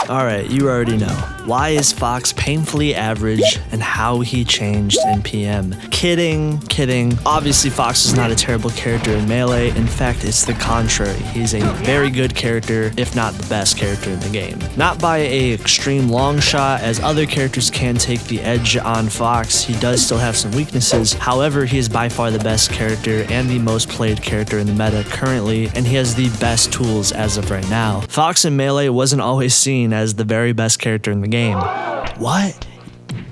Alright, you already know. Why is Fox painfully average and how he changed in PM? Kidding. Obviously, Fox is not a terrible character in Melee. In fact, it's the contrary. He's a very good character, if not the best character in the game. Not by a extreme long shot, as other characters can take the edge on Fox. He does still have some weaknesses. However, he is by far the best character and the most played character in the meta currently, and he has the best tools as of right now. Fox in Melee wasn't always seen as the very best character in the game. What?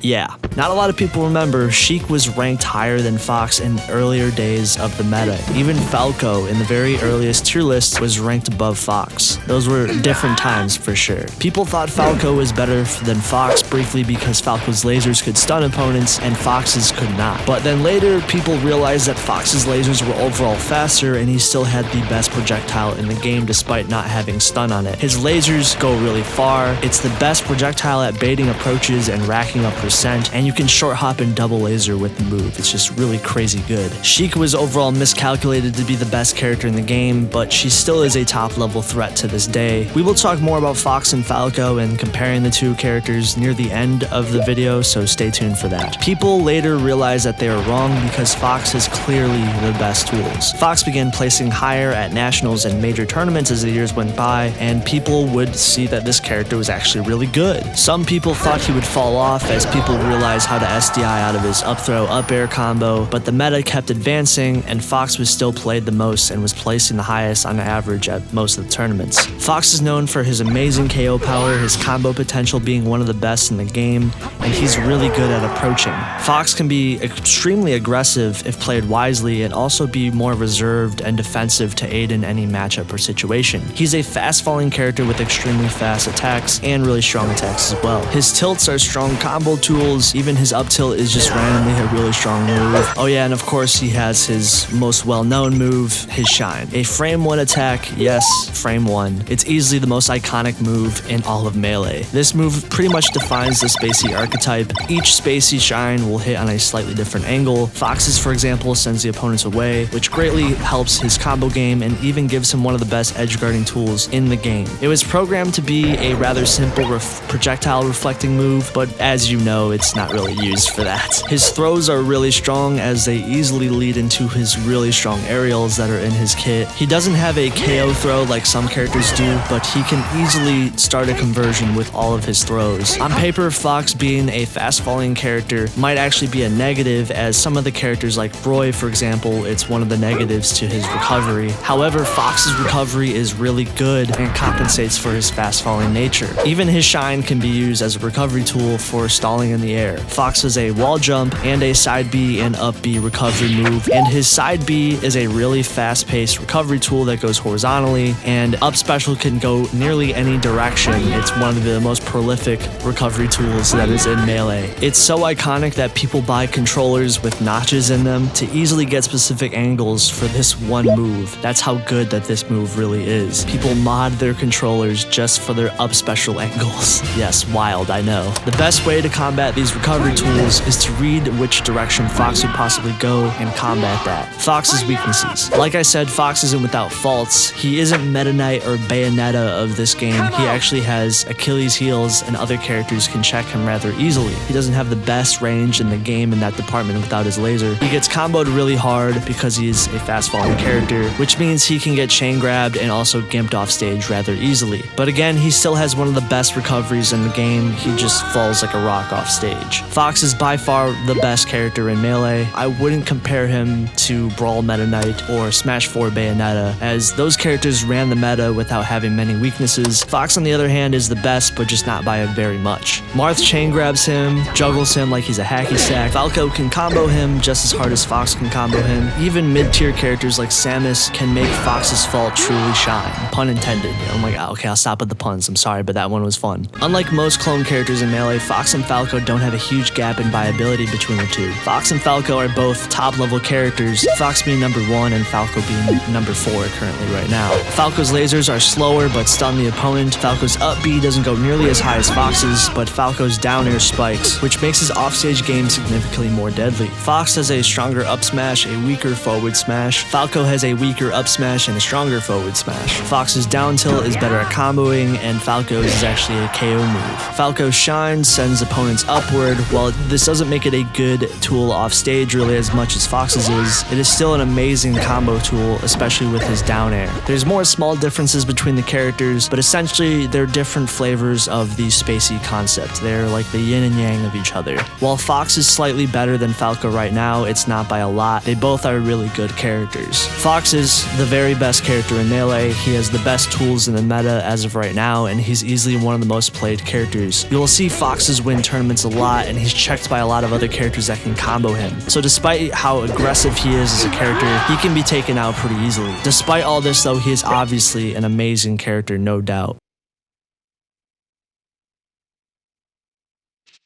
Yeah, not a lot of people remember Sheik was ranked higher than Fox in earlier days of the meta. Even Falco in the very earliest tier list was ranked above Fox. Those were different times for sure. People thought Falco was better than Fox briefly because Falco's lasers could stun opponents and Fox's could not. But then later, people realized that Fox's lasers were overall faster and he still had the best projectile in the game despite not having stun on it. His lasers go really far. It's the best projectile at baiting approaches and racking up and you can short hop and double laser with the move. It's just really crazy good. Sheik was overall miscalculated to be the best character in the game, but she still is a top level threat to this day. We will talk more about Fox and Falco and comparing the two characters near the end of the video, so stay tuned for that. People later realized that they were wrong because Fox is clearly the best tools. Fox began placing higher at nationals and major tournaments as the years went by, and people would see that this character was actually really good. Some people thought he would fall off as people realized how to SDI out of his up throw up air combo, but the meta kept advancing and Fox was still played the most and was placing the highest on average at most of the tournaments. Fox is known for his amazing KO power, his combo potential being one of the best in the game, and he's really good at approaching. Fox can be extremely aggressive if played wisely and also be more reserved and defensive to aid in any matchup or situation. He's a fast falling character with extremely fast attacks and really strong attacks as well. His tilts are strong combo tools, even his up tilt is just randomly a really strong move. Oh yeah, and of course he has his most well-known move, his Shine. A frame 1 attack, yes, frame 1. It's easily the most iconic move in all of Melee. This move pretty much defines the Spacey archetype. Each Spacey Shine will hit on a slightly different angle. Fox's, for example, sends the opponents away, which greatly helps his combo game and even gives him one of the best edge guarding tools in the game. It was programmed to be a rather simple projectile reflecting move, but as you know, it's not really used for that. His throws are really strong as they easily lead into his really strong aerials that are in his kit. He doesn't have a KO throw like some characters do, but he can easily start a conversion with all of his throws. On paper, Fox being a fast falling character might actually be a negative, as some of the characters like Roy, for example, it's one of the negatives to his recovery. However, Fox's recovery is really good and compensates for his fast falling nature. Even his Shine can be used as a recovery tool for stalling in the air. Fox has a wall jump and a side B and up B recovery move, and his side B is a really fast-paced recovery tool that goes horizontally, and up special can go nearly any direction. It's one of the most prolific recovery tools that is in Melee. It's so iconic that people buy controllers with notches in them to easily get specific angles for this one move. That's how good that this move really is. People mod their controllers just for their up special angles. Yes, wild, I know. The best way to combat these recovery tools is to read which direction Fox would possibly go and combat that. Fox's weaknesses. Like I said, Fox isn't without faults. He isn't Meta Knight or Bayonetta of this game. He actually has Achilles heels and other characters can check him rather easily. He doesn't have the best range in the game in that department without his laser. He gets comboed really hard because he's a fast falling character, which means he can get chain grabbed and also gimped off stage rather easily. But again, he still has one of the best recoveries in the game. He just falls like a rock off stage. Fox is by far the best character in Melee. I wouldn't compare him to Brawl Meta Knight or Smash 4 Bayonetta, as those characters ran the meta without having many weaknesses. Fox, on the other hand, is the best, but just not by a very much. Marth chain grabs him, juggles him like he's a hacky sack. Falco can combo him just as hard as Fox can combo him. Even mid-tier characters like Samus can make Fox's fault truly shine. Pun intended. Oh my god, okay, I'll stop with the puns. I'm sorry, but that one was fun. Unlike most clone characters in Melee, Fox and Falco Falco don't have a huge gap in viability between the two. Fox and Falco are both top-level characters, Fox being number 1 and Falco being number 4 currently right now. Falco's lasers are slower but stun the opponent. Falco's up B doesn't go nearly as high as Fox's, but Falco's down air spikes, which makes his offstage game significantly more deadly. Fox has a stronger up smash, a weaker forward smash. Falco has a weaker up smash and a stronger forward smash. Fox's down tilt is better at comboing, and Falco's is actually a KO move. Falco's shine sends opponents upward. While this doesn't make it a good tool off stage really as much as Fox's is, it is still an amazing combo tool, especially with his down air. There's more small differences between the characters, but essentially they're different flavors of the spacey concept. They're like the yin and yang of each other. While Fox is slightly better than Falco right now, it's not by a lot. They both are really good characters. Fox is the very best character in Melee. He has the best tools in the meta as of right now, and he's easily one of the most played characters. You'll see Fox's win tournaments a lot, and he's checked by a lot of other characters that can combo him. So despite how aggressive he is as a character, he can be taken out pretty easily. Despite all this though, he is obviously an amazing character, no doubt.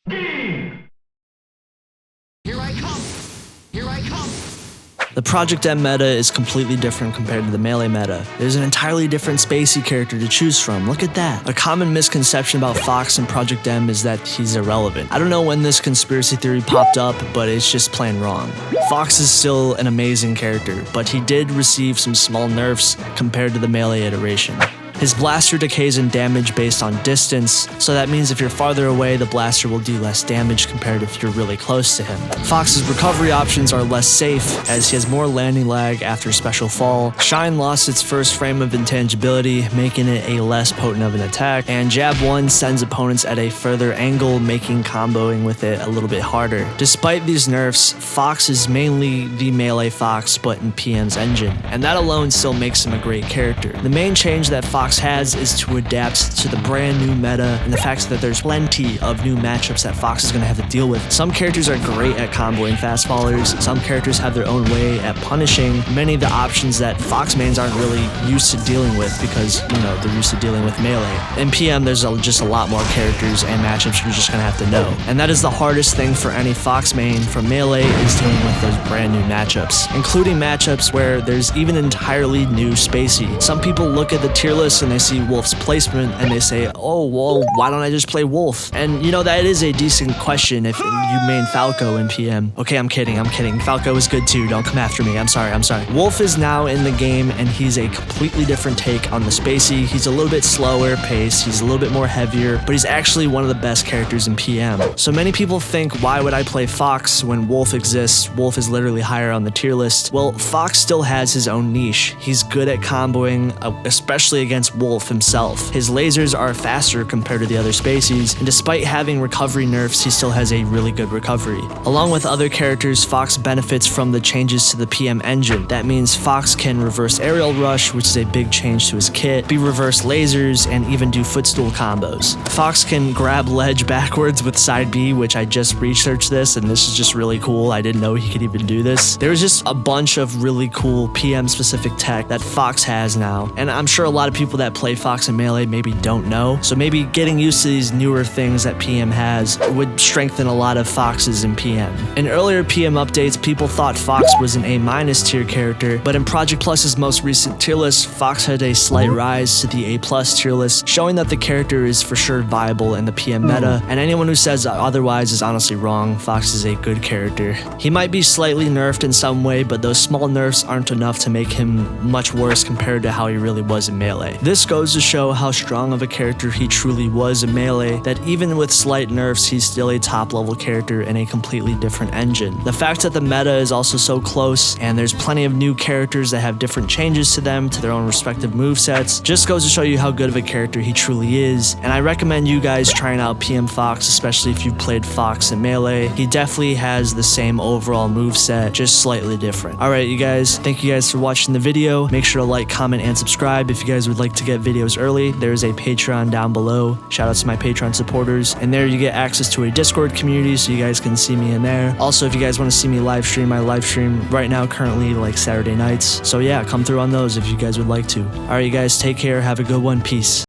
Here I come! Here I come! The Project M meta is completely different compared to the Melee meta. There's an entirely different spacey character to choose from. Look at that. A common misconception about Fox and Project M is that he's irrelevant. I don't know when this conspiracy theory popped up, but it's just plain wrong. Fox is still an amazing character, but he did receive some small nerfs compared to the Melee iteration. His blaster decays in damage based on distance, so that means if you're farther away, the blaster will do less damage compared to if you're really close to him. Fox's recovery options are less safe, as he has more landing lag after special fall. Shine lost its first frame of intangibility, making it a less potent of an attack, and Jab 1 sends opponents at a further angle, making comboing with it a little bit harder. Despite these nerfs, Fox is mainly the Melee Fox, but in PM's engine, and that alone still makes him a great character. The main change that Fox has is to adapt to the brand new meta and the fact that there's plenty of new matchups that Fox is going to have to deal with. Some characters are great at comboing fast fallers, some characters have their own way at punishing many of the options that Fox mains aren't really used to dealing with because, you know, they're used to dealing with Melee. In PM, there's just a lot more characters and matchups you're just going to have to know. And that is the hardest thing for any Fox main from Melee is dealing with those brand new matchups, including matchups where there's even entirely new spacey. Some people look at the tier list and they see Wolf's placement and they say, oh, well, why don't I just play Wolf? And you know, that is a decent question if you main Falco in PM. Okay, I'm kidding. Falco is good too. Don't come after me. I'm sorry. Wolf is now in the game and he's a completely different take on the spacey. He's a little bit slower paced. He's a little bit more heavier, but he's actually one of the best characters in PM. So many people think, why would I play Fox when Wolf exists? Wolf is literally higher on the tier list. Well, Fox still has his own niche. He's good at comboing, especially against Wolf himself. His lasers are faster compared to the other spaceys, and despite having recovery nerfs, he still has a really good recovery. Along with other characters, Fox benefits from the changes to the PM engine. That means Fox can reverse aerial rush, which is a big change to his kit, be reverse lasers, and even do footstool combos. Fox can grab ledge backwards with side B, which I just researched this, and this is just really cool. I didn't know he could even do this. There's just a bunch of really cool PM specific tech that Fox has now, and I'm sure a lot of people that play Fox and Melee maybe don't know, so maybe getting used to these newer things that PM has would strengthen a lot of Foxes in PM. In earlier PM updates, people thought Fox was an A- tier character, but in Project Plus's most recent tier list, Fox had a slight rise to the A+ tier list, showing that the character is for sure viable in the PM meta, and anyone who says otherwise is honestly wrong. Fox is a good character. He might be slightly nerfed in some way, but those small nerfs aren't enough to make him much worse compared to how he really was in Melee. This goes to show how strong of a character he truly was in Melee, that even with slight nerfs, he's still a top-level character in a completely different engine. The fact that the meta is also so close, and there's plenty of new characters that have different changes to them, to their own respective movesets, just goes to show you how good of a character he truly is, and I recommend you guys trying out PM Fox, especially if you've played Fox in Melee. He definitely has the same overall moveset, just slightly different. Alright, you guys, thank you guys for watching the video. Make sure to like, comment, and subscribe if you guys would like to get videos early. There's a Patreon down below. Shout out to my Patreon supporters. And there you get access to a Discord community so you guys can see me in there. Also, if you guys want to see me live stream, I live stream right now currently like Saturday nights. So yeah, come through on those if you guys would like to. Alright, you guys, take care. Have a good one. Peace.